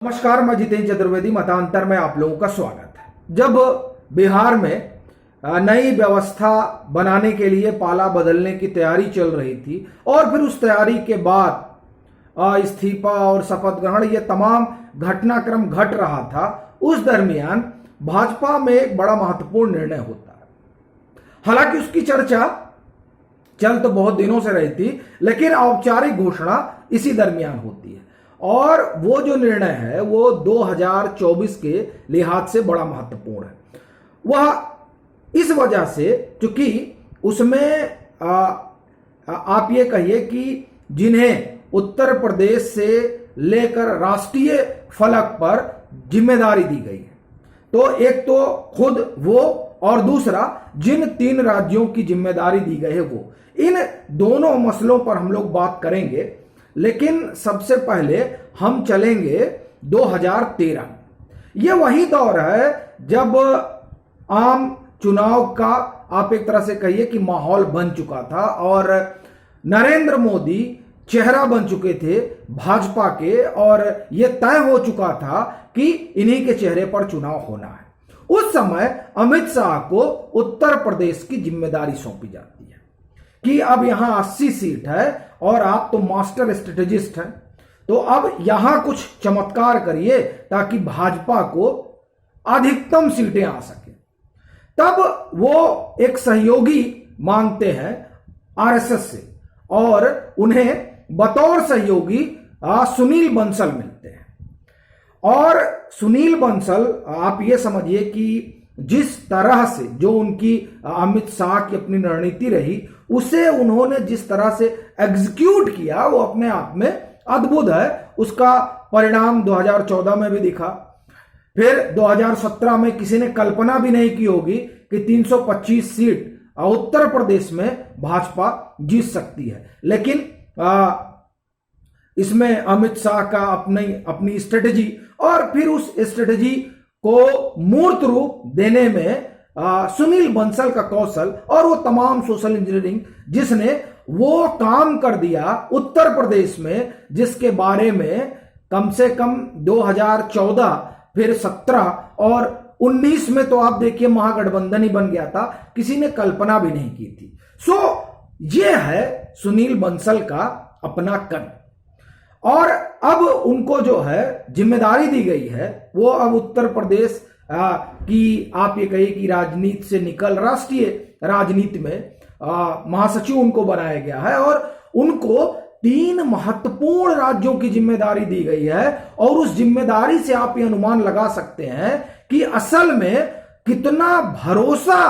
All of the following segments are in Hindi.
नमस्कार, मैं जितेंद्र चतुर्वेदी। मतांतर में आप लोगों का स्वागत है। जब बिहार में नई व्यवस्था बनाने के लिए पाला बदलने की तैयारी चल रही थी और फिर उस तैयारी के बाद इस्तीफा और शपथ ग्रहण ये तमाम घटनाक्रम घट रहा था, उस दरमियान भाजपा में एक बड़ा महत्वपूर्ण निर्णय होता है। हालांकि उसकी चर्चा चल तो बहुत दिनों से रही थी, लेकिन औपचारिक घोषणा इसी दरमियान होती है और वो जो निर्णय है वो 2024 के लिहाज से बड़ा महत्वपूर्ण है। वह इस वजह से क्योंकि उसमें आप ये कहिए कि जिन्हें उत्तर प्रदेश से लेकर राष्ट्रीय फलक पर जिम्मेदारी दी गई है, तो एक तो खुद वो और दूसरा जिन 3 राज्यों की जिम्मेदारी दी गई है वो, इन दोनों मसलों पर हम लोग बात करेंगे। लेकिन सबसे पहले हम चलेंगे 2013। यह वही दौर है जब आम चुनाव का आप एक तरह से कहिए कि माहौल बन चुका था और नरेंद्र मोदी चेहरा बन चुके थे भाजपा के और यह तय हो चुका था कि इन्हीं के चेहरे पर चुनाव होना है। उस समय अमित शाह को उत्तर प्रदेश की जिम्मेदारी सौंपी जाती है कि अब यहां 80 सीट है और आप तो मास्टर स्ट्रेटेजिस्ट हैं, तो अब यहां कुछ चमत्कार करिए ताकि भाजपा को अधिकतम सीटें आ सके। तब वो एक सहयोगी मांगते हैं आरएसएस से और उन्हें बतौर सहयोगी सुनील बंसल मिलते हैं। और सुनील बंसल, आप ये समझिए कि जिस तरह से जो उनकी अमित शाह की अपनी रणनीति रही उसे उन्होंने जिस तरह से एग्जीक्यूट किया वो अपने आप में अद्भुत है। उसका परिणाम 2014 में भी दिखा, फिर 2017 में किसी ने कल्पना भी नहीं की होगी कि 325 सीट उत्तर प्रदेश में भाजपा जीत सकती है। लेकिन इसमें अमित शाह का अपनी स्ट्रेटेजी और फिर उस स्ट्रेटेजी को मूर्त रूप देने में सुनील बंसल का कौशल और वो तमाम सोशल इंजीनियरिंग जिसने वो काम कर दिया उत्तर प्रदेश में, जिसके बारे में कम से कम 2014 फिर 17 और 19 में तो आप देखिए महागठबंधन ही बन गया था, किसी ने कल्पना भी नहीं की थी। ये है सुनील बंसल का अपना कद। और अब उनको जो है जिम्मेदारी दी गई है वो अब उत्तर प्रदेश की आप ये कहिए कि राजनीति से निकल राष्ट्रीय राजनीति में महासचिव उनको बनाया गया है और उनको 3 महत्वपूर्ण राज्यों की जिम्मेदारी दी गई है। और उस जिम्मेदारी से आप ये अनुमान लगा सकते हैं कि असल में कितना भरोसा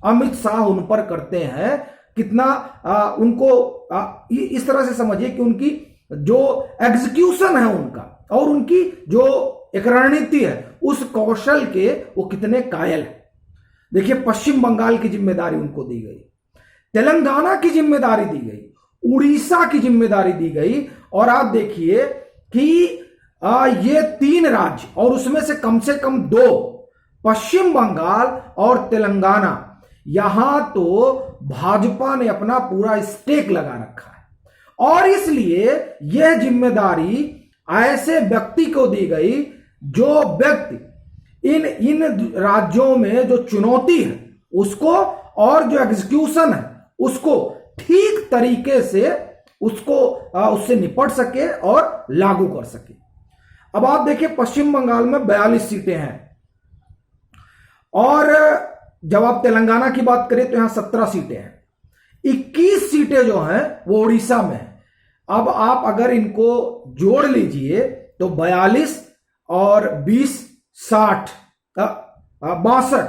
अमित शाह उन पर करते हैं, कितना उनको इस तरह से समझिए कि उनकी जो एग्जीक्यूशन है उनका और उनकी जो एक रणनीति है उस कौशल के वो कितने कायल है। देखिए, पश्चिम बंगाल की जिम्मेदारी उनको दी गई, तेलंगाना की जिम्मेदारी दी गई, उड़ीसा की जिम्मेदारी दी गई और आप देखिए कि ये 3 राज्य और उसमें से कम 2 पश्चिम बंगाल और तेलंगाना, यहां तो भाजपा ने अपना पूरा स्टेक लगा रखा है और इसलिए यह जिम्मेदारी ऐसे व्यक्ति को दी गई जो व्यक्ति इन राज्यों में जो चुनौती है उसको और जो एग्जीक्यूशन है उसको ठीक तरीके से उससे निपट सके और लागू कर सके। अब आप देखिए, पश्चिम बंगाल में 42 सीटें हैं और जब आप तेलंगाना की बात करें तो यहां 17 सीटें हैं। 21 सीटें जो हैं वो उड़ीसा में है। अब आप अगर इनको जोड़ लीजिए तो 42 और 20 60 62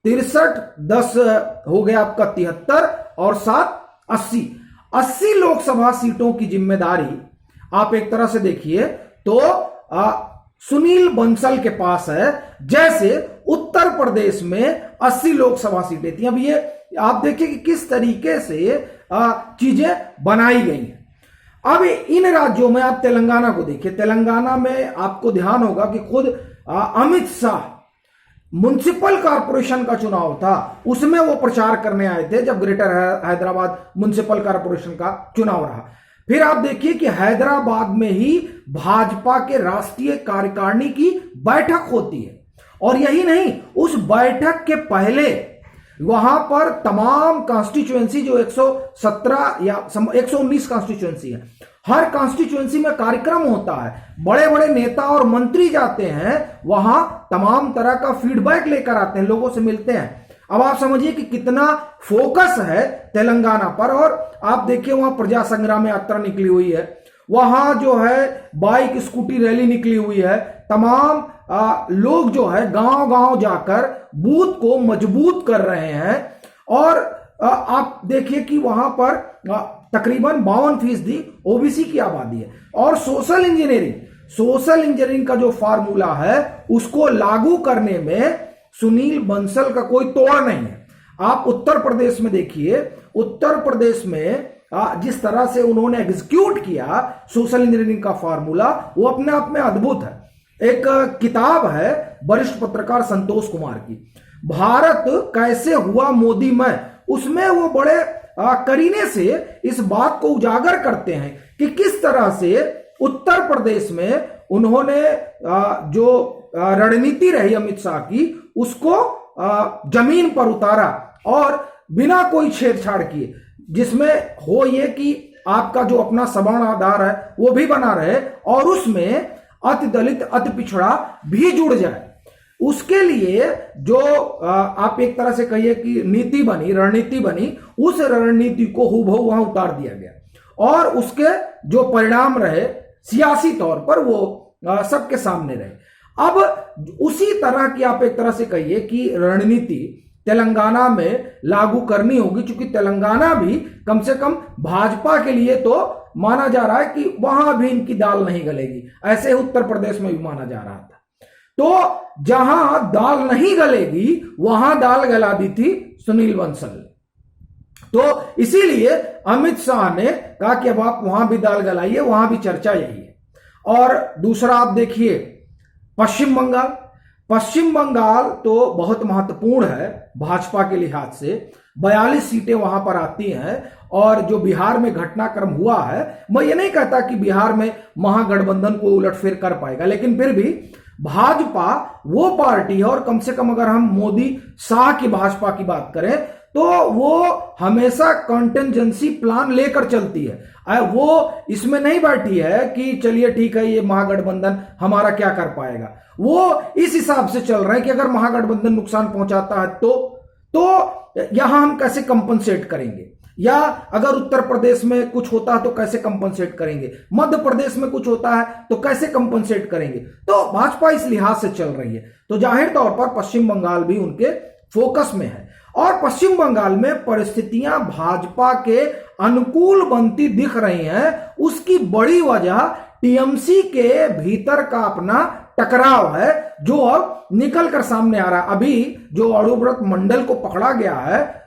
63 10 हो गया आपका 73 और 7 80 लोकसभा सीटों की जिम्मेदारी आप एक तरह से देखिए तो सुनील बंसल के पास है, जैसे उत्तर प्रदेश में 80 लोकसभा सीटें थी। अब ये आप देखिए कि किस तरीके से चीजें बनाई गई हैं। अब इन राज्यों में आप तेलंगाना को देखिए, तेलंगाना में आपको ध्यान होगा कि खुद अमित शाह म्युनिसिपल कॉर्पोरेशन का चुनाव था उसमें वो प्रचार करने आए थे जब ग्रेटर हैदराबाद म्युनिसिपल कॉर्पोरेशन का चुनाव रहा। फिर आप देखिए कि हैदराबाद में ही भाजपा के राष्ट्रीय कार्यकारिणी की बैठक होती है, और यही नहीं, उस बैठक के पहले वहां पर तमाम कॉन्स्टिट्यूएंसी जो 117 या 119 कॉन्स्टिट्यूएंसी है, हर कॉन्स्टिट्यूएंसी में कार्यक्रम होता है, बड़े बड़े नेता और मंत्री जाते हैं वहां, तमाम तरह का फीडबैक लेकर आते हैं, लोगों से मिलते हैं। अब आप समझिए कि कितना फोकस है तेलंगाना पर। और आप देखिए वहां प्रजा संग्राम यात्रा निकली हुई है, वहां जो है बाइक स्कूटी रैली निकली हुई है, तमाम लोग जो है गांव गांव जाकर बूथ को मजबूत कर रहे हैं। और आप देखिए कि वहां पर तकरीबन 52% ओबीसी की आबादी है। और सोशल इंजीनियरिंग का जो फार्मूला है उसको लागू करने में सुनील बंसल का कोई तोड़ नहीं है। आप उत्तर प्रदेश में देखिए, उत्तर प्रदेश में जिस तरह से उन्होंने एग्जीक्यूट किया सोशल इंजीनियरिंग का फार्मूला, वो अपने आप में अद्भुत है। एक किताब है वरिष्ठ पत्रकार संतोष कुमार की, भारत कैसे हुआ मोदीमय, उसमें वो बड़े करीने से इस बात को उजागर करते हैं कि किस तरह से उत्तर प्रदेश में उन्होंने जो रणनीति रही अमित शाह की उसको जमीन पर उतारा, और बिना कोई छेड़छाड़ किए, जिसमें हो ये कि आपका जो अपना सवर्ण आधार है वो भी बना रहे और उसमें अति दलित अति पिछड़ा भी जुड़ जाए। उसके लिए जो आप एक तरह से कहिए कि नीति बनी, रणनीति बनी, उस रणनीति को हूबहू वहां उतार दिया गया और उसके जो परिणाम रहे सियासी तौर पर वो सबके सामने रहे। अब उसी तरह की आप एक तरह से कहिए कि रणनीति तेलंगाना में लागू करनी होगी, क्योंकि तेलंगाना भी कम से कम भाजपा के लिए तो माना जा रहा है कि वहां भी इनकी दाल नहीं गलेगी, ऐसे उत्तर प्रदेश में भी माना जा रहा था। तो जहां दाल नहीं गलेगी वहां दाल गला दी थी सुनील बंसल ने। तो इसीलिए अमित शाह ने कहा कि अब आप वहां भी दाल गलाइए, वहां भी चर्चा यही है। और दूसरा आप देखिए पश्चिम बंगाल तो बहुत महत्वपूर्ण है भाजपा के लिहाज से, 42 सीटें वहां पर आती हैं। और जो बिहार में घटनाक्रम हुआ है, मैं ये नहीं कहता कि बिहार में महागठबंधन को उलटफेर कर पाएगा, लेकिन फिर भी भाजपा वो पार्टी है, और कम से कम अगर हम मोदी शाह की भाजपा की बात करें तो वो हमेशा कॉन्टिजेंसी प्लान लेकर चलती है। वो इसमें नहीं बैठी है कि चलिए ठीक है ये महागठबंधन हमारा क्या कर पाएगा, वो इस हिसाब से चल रहे हैं कि अगर महागठबंधन नुकसान पहुंचाता है तो यहां हम कैसे कंपनसेट करेंगे, या अगर उत्तर प्रदेश में कुछ होता है तो कैसे कंपनसेट करेंगे, मध्य प्रदेश में कुछ होता है तो कैसे कंपनसेट करेंगे। तो भाजपा इस लिहाज से चल रही है। तो जाहिर तौर पर पश्चिम बंगाल भी उनके फोकस में है, और पश्चिम बंगाल में परिस्थितियां भाजपा के अनुकूल बनती दिख रही हैं। उसकी बड़ी वजह टीएमसी के भीतर का अपना टकराव है, जो अब निकल कर सामने आ रहा है। अभी जो अणुव्रत मंडल को पकड़ा गया है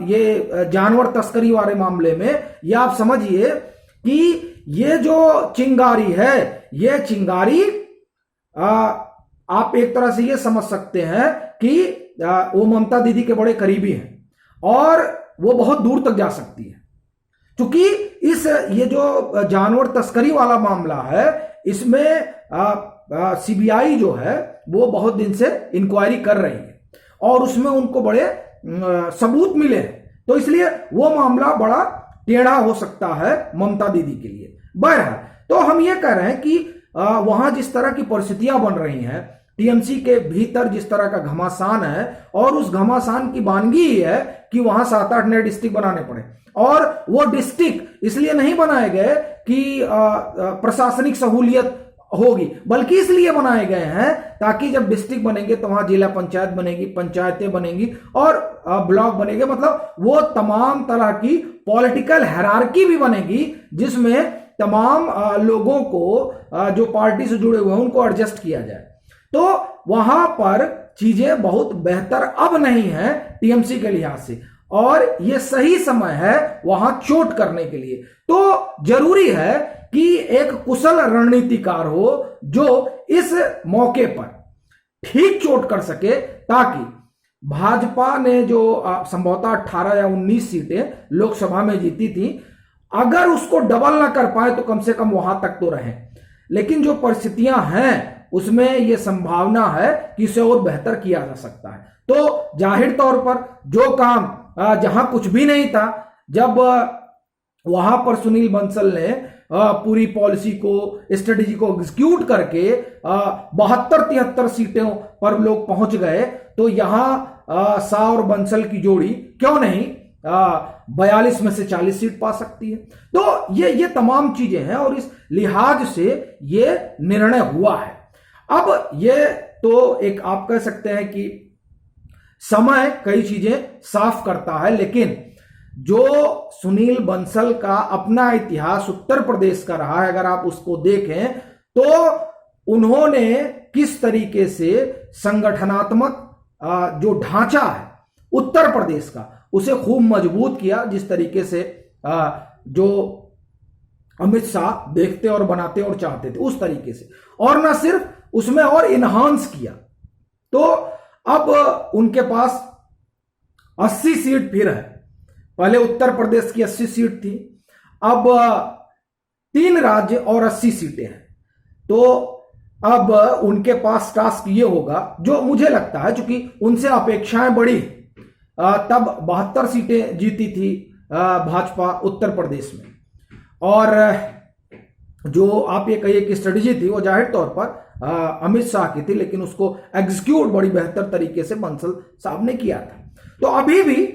ये जानवर तस्करी वाले मामले में, ये आप समझिए कि ये जो चिंगारी है, ये चिंगारी आप एक तरह से ये समझ सकते हैं कि वो ममता दीदी के बड़े करीबी हैं और वो बहुत दूर तक जा सकती है, क्योंकि ये जो जानवर तस्करी वाला मामला है इसमें सीबीआई जो है वो बहुत दिन से इंक्वायरी कर रही है और उसमें उनको बड़े सबूत मिले हैं। तो इसलिए वो मामला बड़ा टेढ़ा हो सकता है ममता दीदी के लिए। बहरहाल, तो हम ये कह रहे हैं कि वहां जिस तरह की परिस्थितियां बन रही हैं, टीएमसी के भीतर जिस तरह का घमासान है, और उस घमासान की वानगी ही है कि वहां 7-8 नए डिस्ट्रिक्ट बनाने पड़े। और वो डिस्ट्रिक्ट इसलिए नहीं बनाए गए कि प्रशासनिक सहूलियत होगी, बल्कि इसलिए बनाए गए हैं ताकि जब डिस्ट्रिक्ट बनेंगे तो वहां जिला पंचायत बनेगी, पंचायतें बनेंगी और ब्लॉक बनेंगे, मतलब वो तमाम तरह की पॉलिटिकल हायरार्की भी बनेगी जिसमें तमाम लोगों को जो पार्टी से जुड़े हुए हैं उनको एडजस्ट किया जाए। तो वहां पर चीजें बहुत बेहतर अब नहीं है टीएमसी के लिहाज से, और ये सही समय है वहां चोट करने के लिए। तो जरूरी है कि एक कुशल रणनीतिकार हो जो इस मौके पर ठीक चोट कर सके, ताकि भाजपा ने जो संभवतः 18 या 19 सीटें लोकसभा में जीती थी, अगर उसको डबल ना कर पाए तो कम से कम वहां तक तो रहें। लेकिन जो परिस्थितियां हैं उसमें यह संभावना है कि इसे और बेहतर किया जा सकता है। तो जाहिर तौर पर जो काम जहां कुछ भी नहीं था, जब वहां पर सुनील बंसल ने पूरी पॉलिसी को, स्ट्रेटेजी को एग्जीक्यूट करके 72-73 सीटों पर लोग पहुंच गए, तो यहां शाह और बंसल की जोड़ी क्यों नहीं 42 में से 40 सीट पा सकती है। तो ये तमाम चीजें हैं और इस लिहाज से ये निर्णय हुआ है। अब ये तो एक आप कह सकते हैं कि समय कई चीजें साफ करता है, लेकिन जो सुनील बंसल का अपना इतिहास उत्तर प्रदेश का रहा है, अगर आप उसको देखें तो उन्होंने किस तरीके से संगठनात्मक जो ढांचा है उत्तर प्रदेश का उसे खूब मजबूत किया, जिस तरीके से जो अमित शाह देखते और बनाते और चाहते थे उस तरीके से, और ना सिर्फ उसमें और इन्हांस किया। तो अब उनके पास 80 सीट फिर है। पहले उत्तर प्रदेश की 80 सीट थी, अब 3 राज्य और 80 सीटें हैं। तो अब उनके पास टास्क ये होगा, जो मुझे लगता है चूंकि उनसे अपेक्षाएं बड़ी, तब 72 सीटें जीती थी भाजपा उत्तर प्रदेश में, और जो आप ये कहिए कि स्ट्रेटेजी थी वो जाहिर तौर पर अमित शाह की थी, लेकिन उसको एग्जीक्यूट बड़ी बेहतर तरीके से बंसल साहब ने किया था। तो अभी भी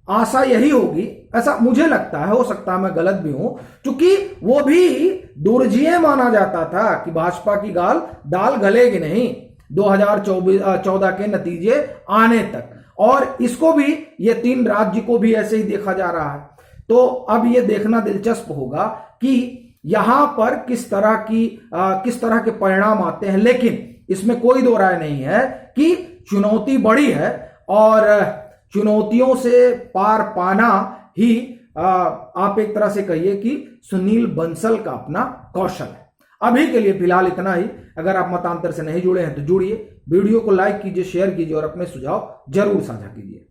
आशा यही होगी, ऐसा मुझे लगता है, हो सकता है मैं गलत भी हूं, क्योंकि वो भी दुर्जीय माना जाता था कि भाजपा की दाल गलेगी नहीं 2014 के नतीजे आने तक, और इसको भी, ये 3 राज्य को भी ऐसे ही देखा जा रहा है। तो अब ये देखना दिलचस्प होगा कि यहां पर किस तरह के परिणाम आते हैं। लेकिन इसमें कोई दो राय नहीं है कि चुनौती बड़ी है, और चुनौतियों से पार पाना ही आप एक तरह से कहिए कि सुनील बंसल का अपना कौशल है। अभी के लिए फिलहाल इतना ही। अगर आप मतांतर से नहीं जुड़े हैं तो जुड़िए, वीडियो को लाइक कीजिए, शेयर कीजिए और अपने सुझाव जरूर साझा कीजिए।